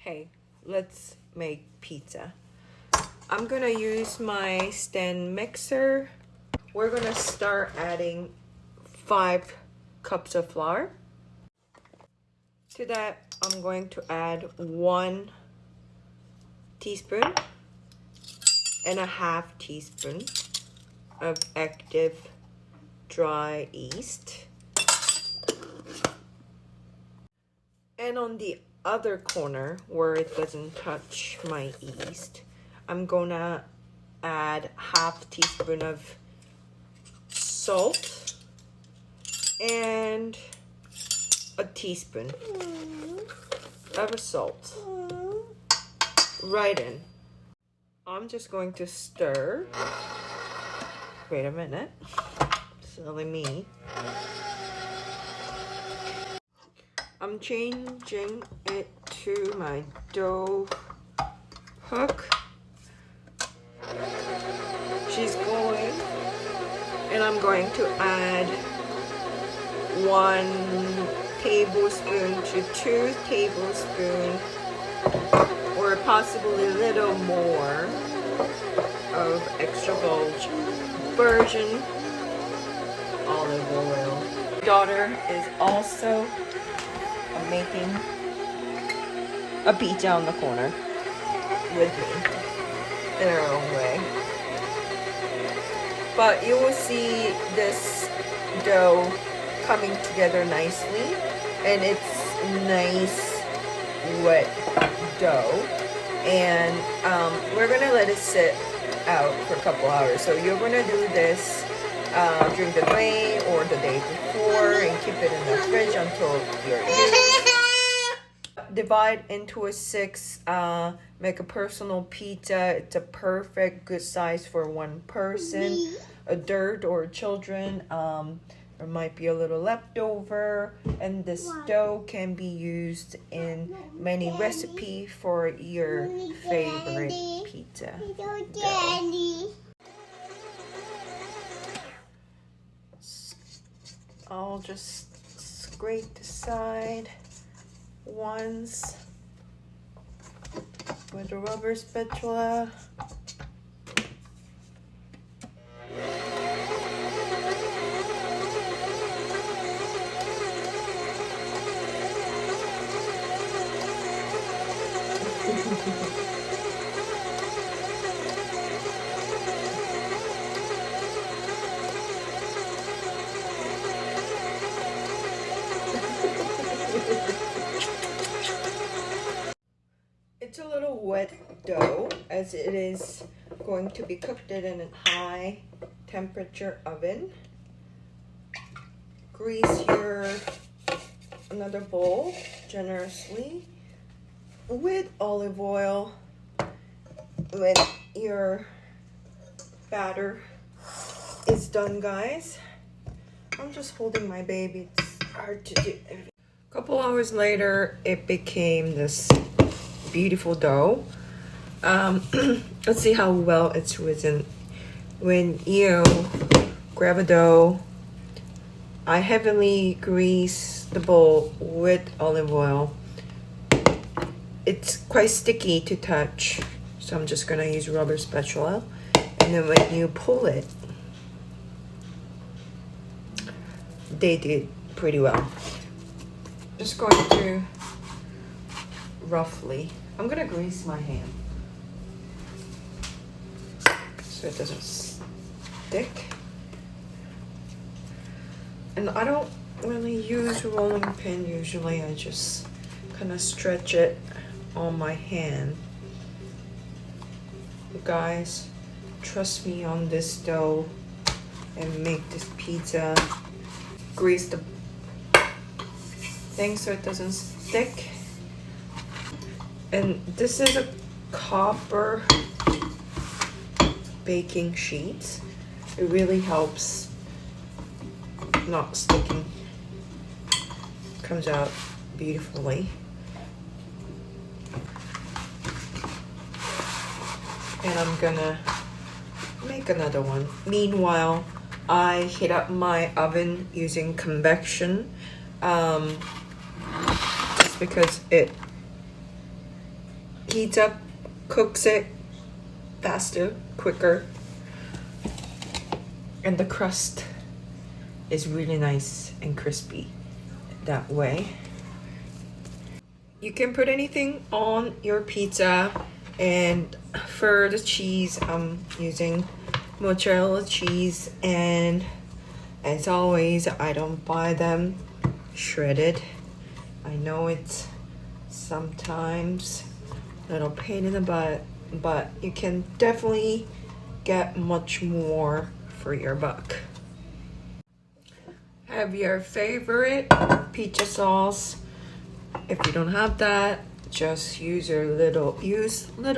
Okay, let's make pizza. I'm gonna use my stand mixer. We're gonna start adding 5 cups of flour. To that, I'm going to add 1 teaspoon and a half teaspoon of active dry yeast. And on the other corner where it doesn't touch my yeast, I'm gonna add half teaspoon of salt and a teaspoon of salt right in. I'm just going to stir. Wait a minute. Silly me. I'm changing it to my dough hook. She's going, and I'm going to add 1 tablespoon to 2 tablespoons, or possibly a little more, of extra virgin olive oil. My daughter is also making a pizza on the corner with me in her own way. But you will see this dough coming together nicely, and it's nice wet dough, and we're gonna let it sit out for a couple hours. So you're gonna do this during the day or the day before and keep it in the fridge until you're used. Divide into a 6, make a personal pizza. It's a perfect good size for 1 person, adult or children. There might be a little leftover, and this dough can be used in many recipes for your favorite pizza dough. I'll just scrape the side once with a rubber spatula. It's a little wet dough as it is going to be cooked in a high temperature oven. Grease your another bowl generously with olive oil. When your batter is done, guys, I'm just holding my baby. It's hard to do. A couple hours later, it became this beautiful dough. Let's see how well it's risen. When you grab a dough, I heavily grease the bowl with olive oil. It's quite sticky to touch, so I'm just gonna use rubber spatula. And then when you pull it, they did pretty well. Just going to roughly, I'm gonna grease my hand so it doesn't stick. And I don't really use a rolling pin usually. I just kind of stretch it on my hand. Guys, trust me on this dough and make this pizza. Grease the thing so it doesn't stick. And this is a copper baking sheet. It really helps not sticking. Comes out beautifully. And I'm gonna make another one. Meanwhile, I heat up my oven using convection, just because it heats up, cooks it faster, quicker, and the crust is really nice and crispy that way. You can put anything on your pizza, and for the cheese I'm using mozzarella cheese, and as always I don't buy them shredded. I know it's sometimes a little pain in the butt, but you can definitely get much more for your buck. Have your favorite pizza sauce. If you don't have that, just use little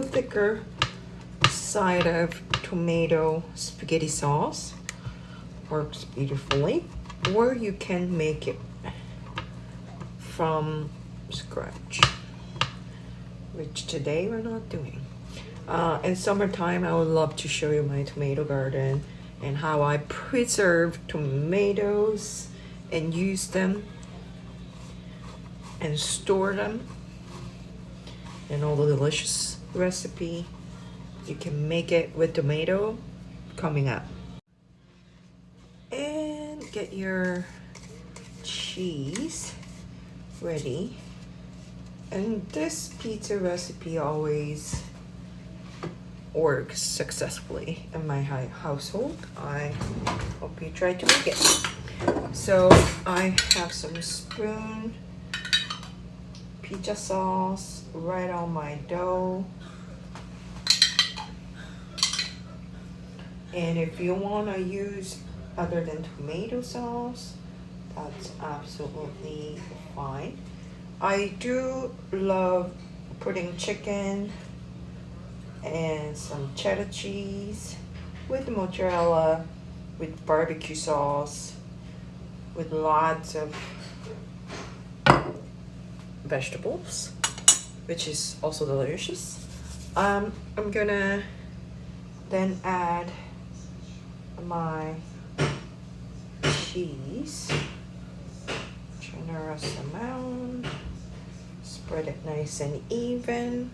thicker side of tomato spaghetti sauce. Works beautifully. Or you can make it from scratch, which today we're not doing. In summertime, I would love to show you my tomato garden and how I preserve tomatoes and use them and store them, and all the delicious recipe you can make it with tomato coming up. And get your cheese ready. And this pizza recipe always works successfully in my household. I hope you try to make it. So I have some spoon pizza sauce right on my dough. And if you want to use other than tomato sauce, that's absolutely fine. I do love putting chicken and some cheddar cheese with mozzarella, with barbecue sauce, with lots of vegetables, which is also delicious. I'm gonna then add my cheese, generous amount, spread it nice and even.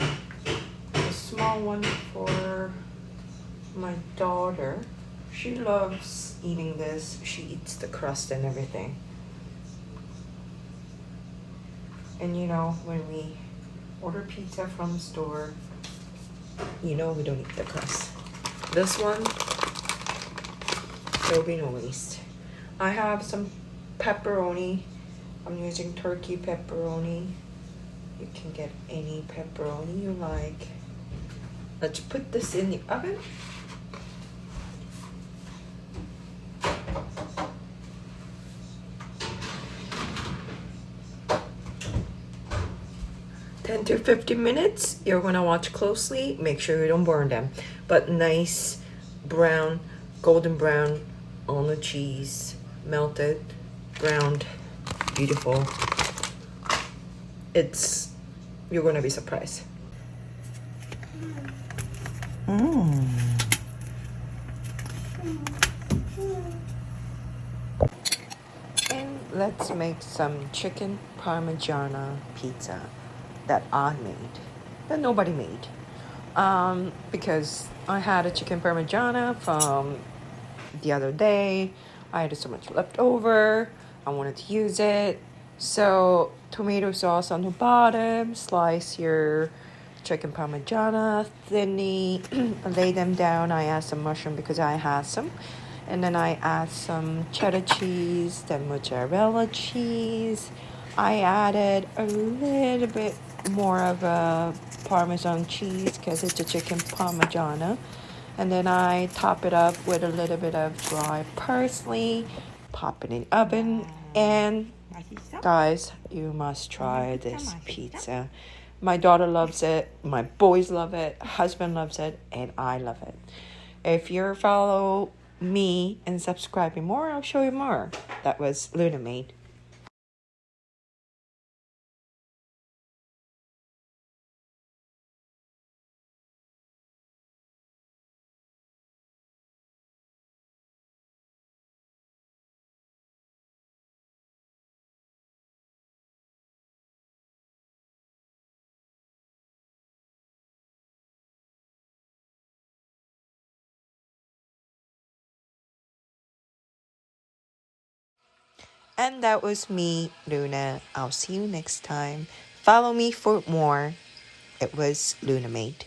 A small one for my daughter. She loves eating this. She eats the crust and everything. And you know, when we order pizza from the store, you know we don't eat the crust. This one, there'll be no waste. I have some pepperoni. I'm using turkey pepperoni. You can get any pepperoni you like. Let's put this in the oven. To 15 minutes. You're gonna watch closely, make sure you don't burn them, but nice brown, golden brown on the cheese, melted, browned, beautiful. You're gonna be surprised. And let's make some chicken parmigiana pizza that I made, that nobody made, because I had a chicken parmigiana from the other day. I had so much left over. I wanted to use it. So tomato sauce on the bottom, slice your chicken parmigiana thinly, lay them down. I add some mushroom because I had some. And then I add some cheddar cheese, then mozzarella cheese. I added a little bit more of a Parmesan cheese because it's a chicken parmigiana. And then I top it up with a little bit of dry parsley, pop it in the oven, and guys, you must try this pizza. My daughter loves it, my boys love it, husband loves it, and I love it. If you follow me and subscribing more, I'll show you more. That was Luna Made. And that was me, Luna. I'll see you next time. Follow me for more. It was Luna Made.